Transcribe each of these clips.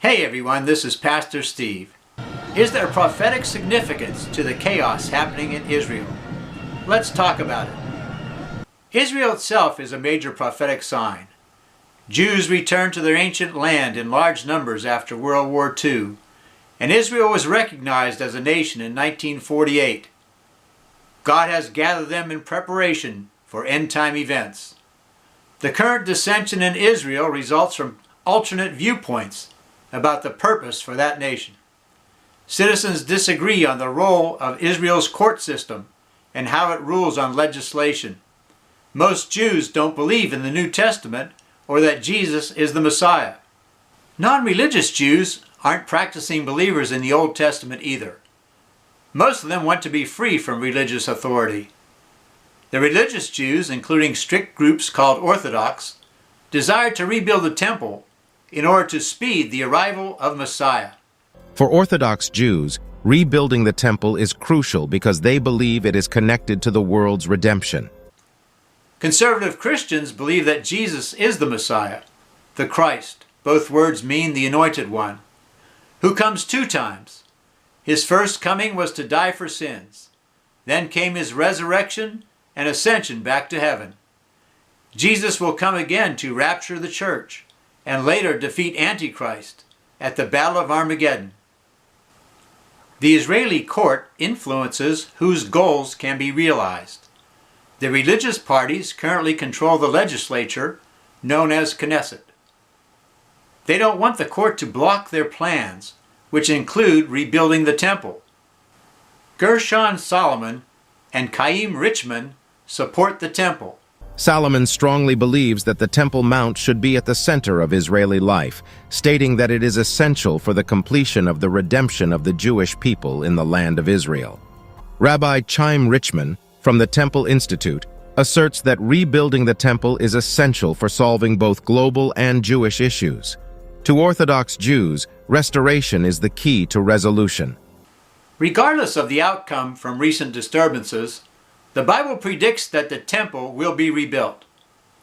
Hey everyone, this is Pastor Steve. Is there prophetic significance to the chaos happening in Israel? Let's talk about it. Israel itself is a major prophetic sign. Jews returned to their ancient land in large numbers after World War II, and Israel was recognized as a nation in 1948. God has gathered them in preparation for end-time events. The current dissension in Israel results from alternate viewpoints about the purpose for that nation. Citizens disagree on the role of Israel's court system and how it rules on legislation. Most Jews don't believe in the New Testament or that Jesus is the Messiah. Non-religious Jews aren't practicing believers in the Old Testament either. Most of them want to be free from religious authority. The religious Jews, including strict groups called Orthodox, desired to rebuild the temple in order to speed the arrival of Messiah. For Orthodox Jews, rebuilding the temple is crucial because they believe it is connected to the world's redemption. Conservative Christians believe that Jesus is the Messiah, the Christ, both words mean the Anointed One, who comes 2 times. His first coming was to die for sins. Then came his resurrection and ascension back to heaven. Jesus will come again to rapture the church and later defeat Antichrist at the Battle of Armageddon. The Israeli court influences whose goals can be realized. The religious parties currently control the legislature, known as Knesset. They don't want the court to block their plans, which include rebuilding the temple. Gershon Solomon and Chaim Richman support the temple. Solomon strongly believes that the Temple Mount should be at the center of Israeli life, stating that it is essential for the completion of the redemption of the Jewish people in the land of Israel. Rabbi Chaim Richman, from the Temple Institute, asserts that rebuilding the temple is essential for solving both global and Jewish issues. To Orthodox Jews, restoration is the key to resolution. Regardless of the outcome from recent disturbances, the Bible predicts that the temple will be rebuilt.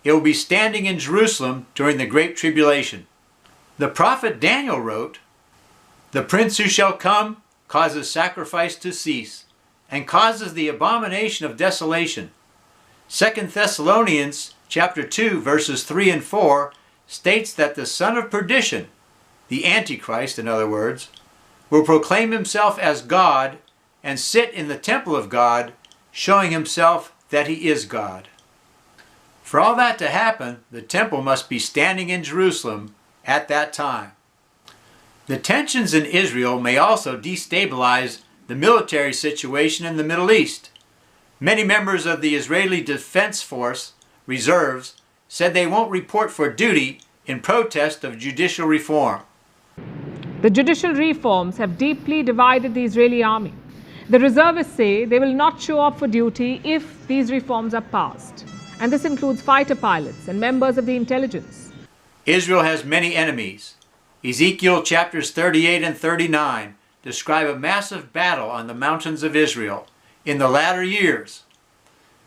It will be standing in Jerusalem during the Great Tribulation. The prophet Daniel wrote, "The prince who shall come causes sacrifice to cease, and causes the abomination of desolation." 2 Thessalonians chapter 2, verses 3 and 4 states that the son of perdition, the Antichrist in other words, will proclaim himself as God and sit in the temple of God, showing himself that he is God. For all that to happen, the temple must be standing in Jerusalem at that time. The tensions in Israel may also destabilize the military situation in the Middle East. Many members of the Israeli Defense Force reserves said they won't report for duty in protest of judicial reform. The judicial reforms have deeply divided the Israeli army. The reservists say they will not show up for duty if these reforms are passed. And this includes fighter pilots and members of the intelligence. Israel has many enemies. Ezekiel chapters 38 and 39 describe a massive battle on the mountains of Israel in the latter years.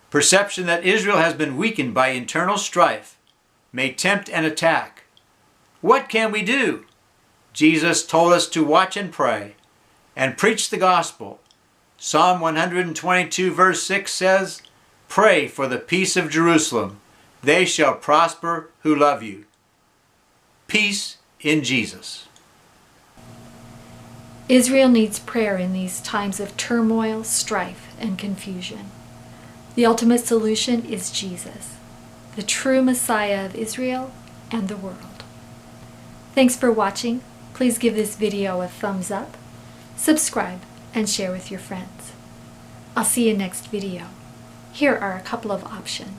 Perception that Israel has been weakened by internal strife may tempt an attack. What can we do? Jesus told us to watch and pray and preach the gospel. Psalm 122 verse 6 says, "Pray for the peace of Jerusalem. They shall prosper who love you." Peace in Jesus. Israel needs prayer in these times of turmoil, strife, and confusion. The ultimate solution is Jesus, the true Messiah of Israel and the world. Thanks for watching. Please give this video a thumbs up, subscribe, and share with your friends. I'll see you next video. Here are a couple of options.